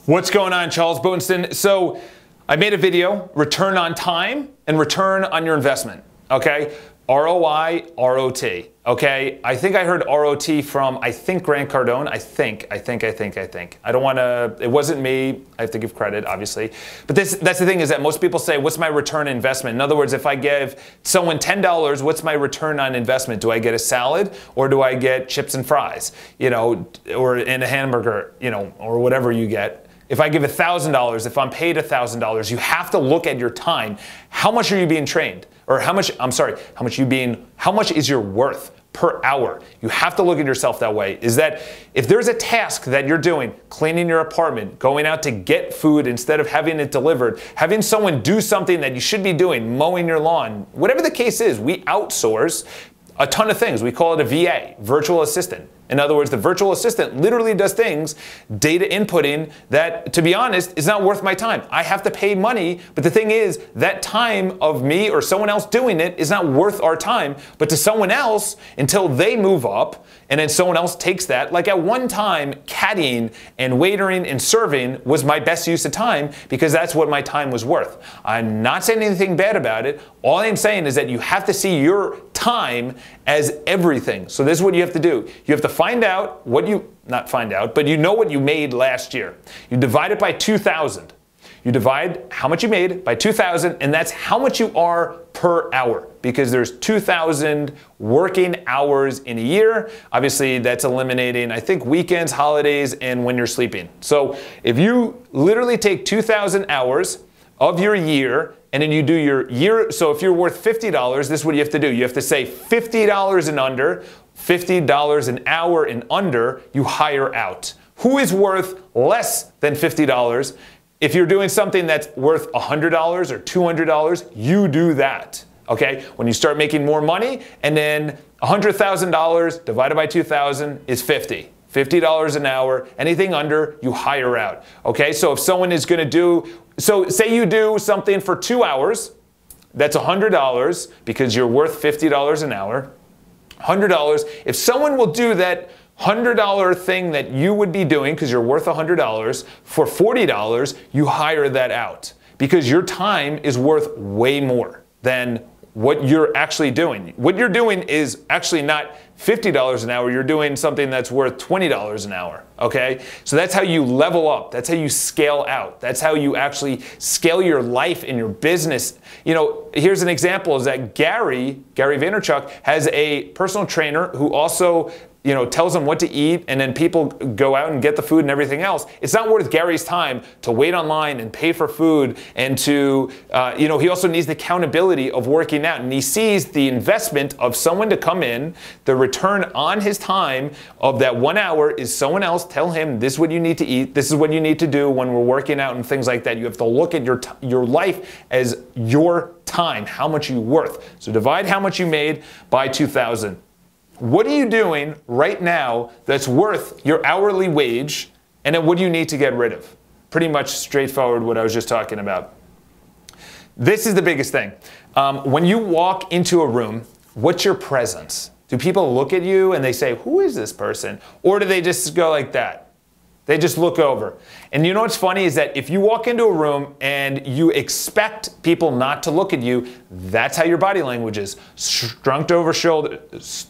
What's going on, Charles Botensten? So I made a video, return on time and return on your investment, okay? ROI, ROT, okay? I think I heard ROT from, Grant Cardone. I think. I don't want to, it wasn't me. I have to give credit, obviously. But that's the thing is that most people say, what's my return on investment? In other words, if I give someone $10, what's my return on investment? Do I get a salad or do I get chips and fries, you know, or in a hamburger, you know, or whatever you get? If I give $1,000, if I'm paid $1,000, you have to look at your time. How much are you being trained? Or how much is your worth per hour? You have to look at yourself that way. Is that if there's a task that you're doing, cleaning your apartment, going out to get food instead of having it delivered, having someone do something that you should be doing, mowing your lawn, whatever the case is, we outsource a ton of things. We call it a VA, virtual assistant. In other words, the virtual assistant literally does things, data inputting, that, to be honest, is not worth my time. I have to pay money, but the thing is, that time of me or someone else doing it is not worth our time, but to someone else, until they move up, and then someone else takes that. Like at one time, caddying and waitering and serving was my best use of time because that's what my time was worth. I'm not saying anything bad about it. All I'm saying is that you have to see your time as everything. So this is what you have to do. You have to find out what you, not find out, but you know what you made last year. You divide it by 2,000. You divide how much you made by 2,000, and that's how much you are per hour, because there's 2,000 working hours in a year. Obviously, that's eliminating, I think, weekends, holidays, and when you're sleeping. So if you literally take 2,000 hours of your year, and then you do your year, so if you're worth $50, this is what you have to do. You have to say $50 and under, $50 an hour and under, you hire out. Who is worth less than $50? If you're doing something that's worth $100 or $200, you do that, okay? When you start making more money, and then $100,000 divided by 2,000 is 50. $50 an hour, anything under, you hire out, okay? So if someone is gonna do, so say you do something for 2 hours, that's $100 because you're worth $50 an hour, $100. If someone will do that $100 thing that you would be doing because you're worth $100 for $40, you hire that out because your time is worth way more than what you're actually doing. What you're doing is actually not $50 an hour, you're doing something that's worth $20 an hour, okay? So that's how you level up, that's how you scale out, that's how you actually scale your life and your business. You know, here's an example is that Gary Vaynerchuk has a personal trainer who also, you know, tells them what to eat, and then people go out and get the food and everything else. It's not worth Gary's time to wait online and pay for food and to, you know, he also needs the accountability of working out, and he sees the investment of someone to come in, the return on his time of that 1 hour is someone else tell him this is what you need to eat, this is what you need to do when we're working out and things like that. You have to look at your life as your time, how much you're worth. So divide how much you made by 2,000. What are you doing right now that's worth your hourly wage, and then what do you need to get rid of? Pretty much straightforward what I was just talking about. This is the biggest thing. When you walk into a room, what's your presence? Do people look at you and they say, who is this person? Or do they just go like that? They just look over. And you know what's funny is that if you walk into a room and you expect people not to look at you, that's how your body language is. Slumped over shoulder,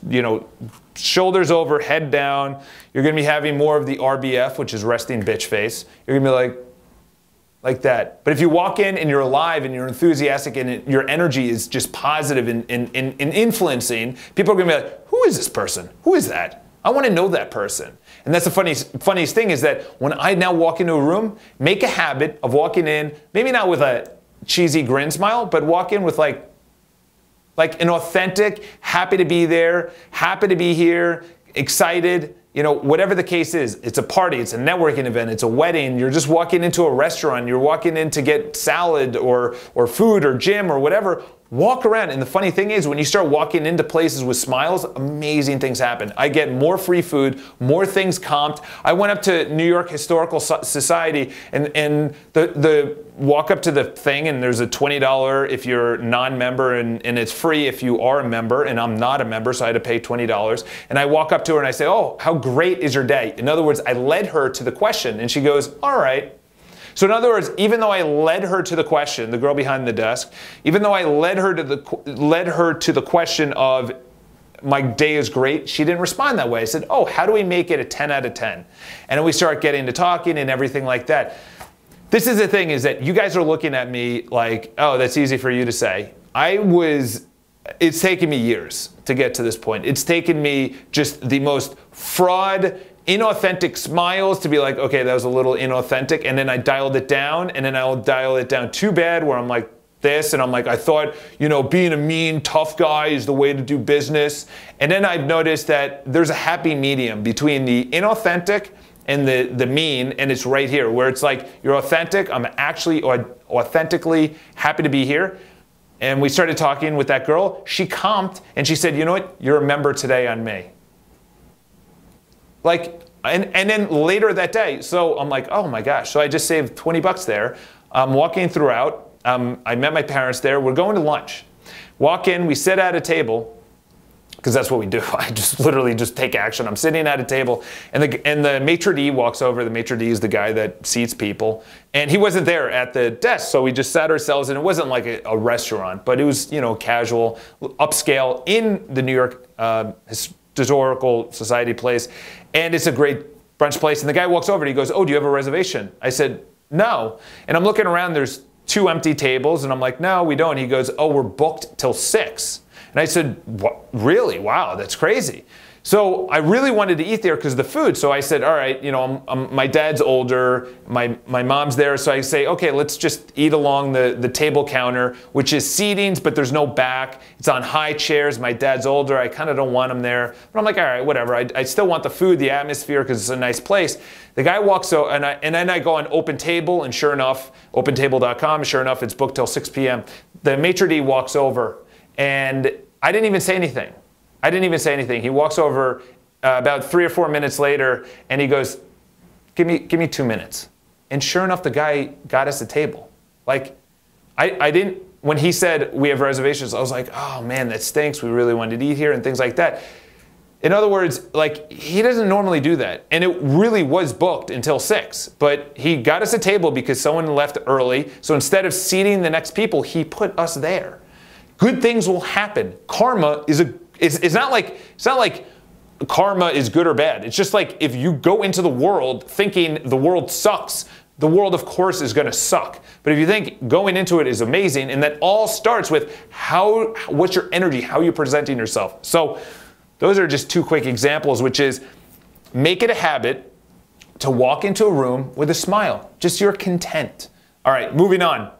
you know, shoulders over, head down. You're gonna be having more of the RBF, which is resting bitch face. You're gonna be like that. But if you walk in and you're alive and you're enthusiastic and your energy is just positive and influencing, people are gonna be like, who is this person? Who is that? I want to know that person. And that's the funniest thing is that when I now walk into a room, make a habit of walking in, maybe not with a cheesy grin smile, but walk in with like an authentic, happy to be there, happy to be here, excited, you know, whatever the case is. It's a party, it's a networking event, it's a wedding, you're just walking into a restaurant, you're walking in to get salad or food or gym or whatever. Walk around, and the funny thing is when you start walking into places with smiles, amazing things happen. I get more free food, more things comped. I went up to New York Historical Society and the walk up to the thing, and there's a $20 if you're non-member, and it's free if you are a member, and I'm not a member, so I had to pay $20. And I walk up to her and I say, oh, how great is your day? In other words, I led her to the question, and she goes, all right. So in other words, even though I led her to the question, the girl behind the desk, even though I led her to the question of, my day is great, she didn't respond that way. I said, oh, how do we make it a 10 out of 10? And then we start getting to talking and everything like that. This is the thing, is that you guys are looking at me like, oh, that's easy for you to say. It's taken me years to get to this point. It's taken me just the most fraud, inauthentic smiles to be like, okay, that was a little inauthentic, and then I dialed it down, and then I'll dial it down too bad where I'm like this, and I'm like, I thought, being a mean, tough guy is the way to do business. And then I've noticed that there's a happy medium between the inauthentic and the mean, and it's right here, where it's like, you're authentic, I'm actually authentically happy to be here. And we started talking with that girl. She comped, and she said, you know what? You're a member today on me. And then later that day, so I'm like, oh my gosh. So I just saved 20 bucks there. I'm walking throughout. I met my parents there. We're going to lunch. Walk in, we sit at a table, because that's what we do. I just literally just take action. I'm sitting at a table, and the maitre d' walks over. The maitre d' is the guy that seats people, and he wasn't there at the desk, so we just sat ourselves, and it wasn't like a restaurant, but it was, casual, upscale in the New York Historical Society place, and it's a great brunch place. And the guy walks over, and he goes, oh, do you have a reservation? I said, no. And I'm looking around, there's 2 empty tables, and I'm like, no, we don't. He goes, oh, we're booked till 6. And I said, what? Really? Wow, that's crazy. So I really wanted to eat there because of the food. So I said, all right, my dad's older, my mom's there. So I say, okay, let's just eat along the table counter, which is seatings, but there's no back. It's on high chairs. My dad's older. I kind of don't want him there. But I'm like, all right, whatever. I still want the food, the atmosphere, because it's a nice place. The guy walks over, and then I go on Open Table, and sure enough, opentable.com, sure enough, it's booked till 6 p.m. The maitre d' walks over, and I didn't even say anything. I didn't even say anything. He walks over about 3 or 4 minutes later, and he goes, give me 2 minutes. And sure enough, the guy got us a table. I didn't, when he said we have reservations, I was like, oh man, that stinks. We really wanted to eat here and things like that. In other words, he doesn't normally do that. And it really was booked until 6. But he got us a table because someone left early. So instead of seating the next people, he put us there. Good things will happen. Karma is it's not like karma is good or bad. It's just like if you go into the world thinking the world sucks, the world of course is going to suck. But if you think going into it is amazing, and that all starts with what's your energy, how you're presenting yourself. So those are just 2 quick examples, which is make it a habit to walk into a room with a smile. Just you're content. All right, moving on.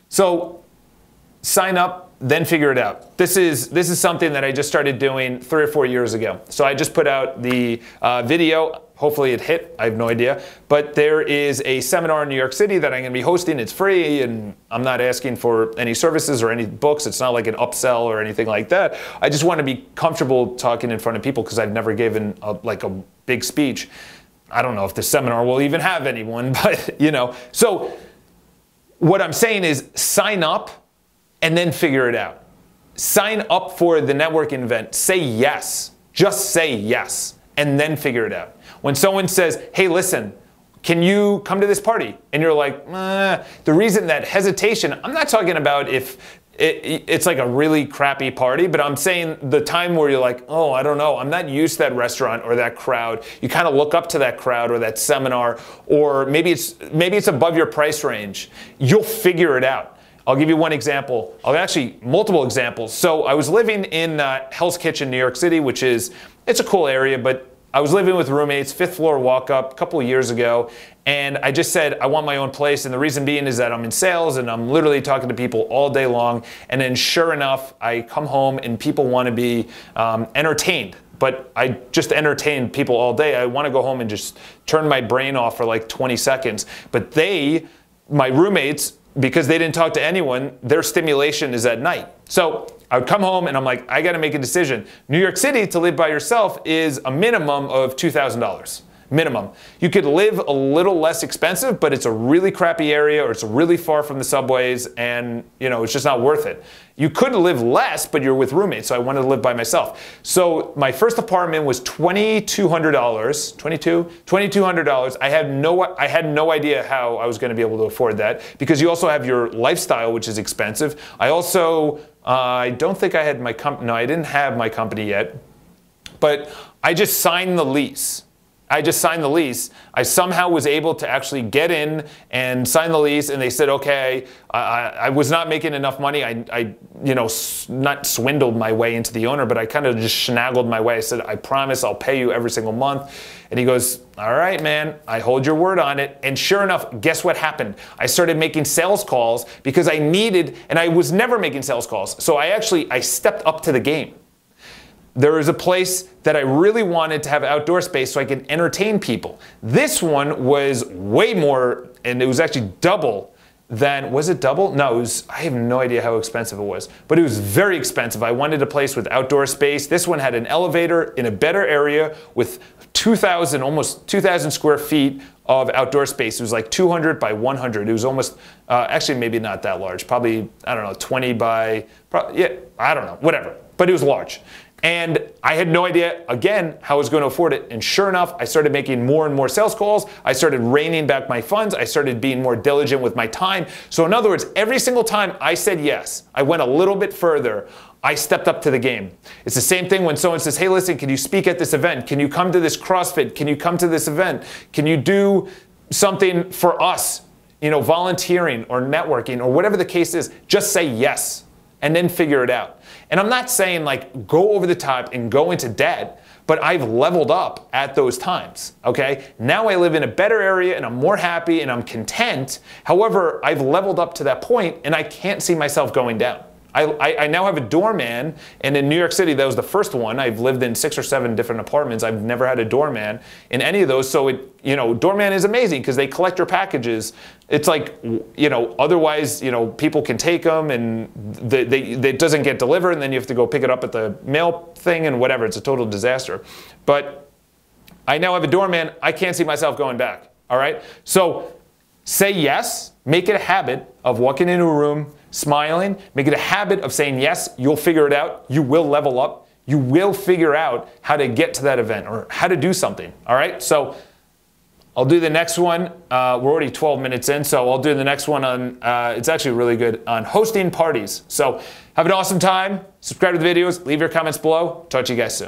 So sign up, then figure it out. This is something that I just started doing 3 or 4 years ago. So I just put out the video. Hopefully it hit. I have no idea. But there is a seminar in New York City that I'm going to be hosting. It's free, and I'm not asking for any services or any books. It's not like an upsell or anything like that. I just want to be comfortable talking in front of people because I've never given a big speech. I don't know if the seminar will even have anyone, but So what I'm saying is sign up and then figure it out. Sign up for the networking event. Say yes. Just say yes, and then figure it out. When someone says, hey, listen, can you come to this party? And you're like, the reason that hesitation, I'm not talking about if it's like a really crappy party, but I'm saying the time where you're like, oh, I don't know, I'm not used to that restaurant or that crowd. You kind of look up to that crowd or that seminar, or maybe it's above your price range. You'll figure it out. I'll give you one example. Actually, multiple examples. So I was living in Hell's Kitchen, New York City, it's a cool area, but I was living with roommates, 5th floor walk up a couple of years ago, and I just said, I want my own place, and the reason being is that I'm in sales, and I'm literally talking to people all day long, and then sure enough, I come home, and people want to be entertained. But I just entertain people all day. I want to go home and just turn my brain off for like 20 seconds. But my roommates, because they didn't talk to anyone, their stimulation is at night. So I would come home and I'm like, I got to make a decision. New York City, to live by yourself, is a minimum of $2,000. minimum. You could live a little less expensive, but it's a really crappy area or it's really far from the subways and, you know, it's just not worth it. You could live less, but you're with roommates, so I wanted to live by myself. So my first apartment was $2,200, $2,200. I had no idea how I was going to be able to afford that because you also have your lifestyle, which is expensive. I also, I don't think I had my company, no, I didn't have my company yet, but I just signed the lease. I somehow was able to actually get in and sign the lease, and they said, okay, I was not making enough money. I you know, not swindled my way into the owner, but I kind of just snaggled my way. I said, I promise I'll pay you every single month. And he goes, all right, man, I hold your word on it. And sure enough, guess what happened? I started making sales calls because I needed, and I was never making sales calls. So I stepped up to the game. There was a place that I really wanted to have outdoor space so I could entertain people. This one was way more, and it was actually double than, was it double? No, it was, I have no idea how expensive it was, but it was very expensive. I wanted a place with outdoor space. This one had an elevator in a better area with 2,000, almost 2,000 square feet of outdoor space. It was like 200 by 100. It was almost, actually maybe not that large, probably, I don't know, 20 by, yeah, I don't know, whatever, but it was large. And I had no idea, again, how I was going to afford it. And sure enough, I started making more and more sales calls. I started reining back my funds. I started being more diligent with my time. So in other words, every single time I said yes, I went a little bit further. I stepped up to the game. It's the same thing when someone says, hey, listen, can you speak at this event? Can you come to this CrossFit? Can you come to this event? Can you do something for us? You know, volunteering or networking or whatever the case is, just say yes and then figure it out. And I'm not saying like go over the top and go into debt, but I've leveled up at those times, okay? Now I live in a better area and I'm more happy and I'm content. However, I've leveled up to that point and I can't see myself going down. I now have a doorman, and in New York City, that was the first one. I've lived in 6 or 7 different apartments. I've never had a doorman in any of those. So, you know, doorman is amazing because they collect your packages. It's like, you know, otherwise, you know, people can take them and it doesn't get delivered, and then you have to go pick it up at the mail thing and whatever. It's a total disaster. But I now have a doorman. I can't see myself going back, all right? So say yes. Make it a habit of walking into a room, smiling. Make it a habit of saying yes. You'll figure it out. You will level up. You will figure out how to get to that event or how to do something. All right? So I'll do the next one. We're already 12 minutes in, so I'll do the next one on, it's actually really good, on hosting parties. So have an awesome time. Subscribe to the videos. Leave your comments below. Talk to you guys soon.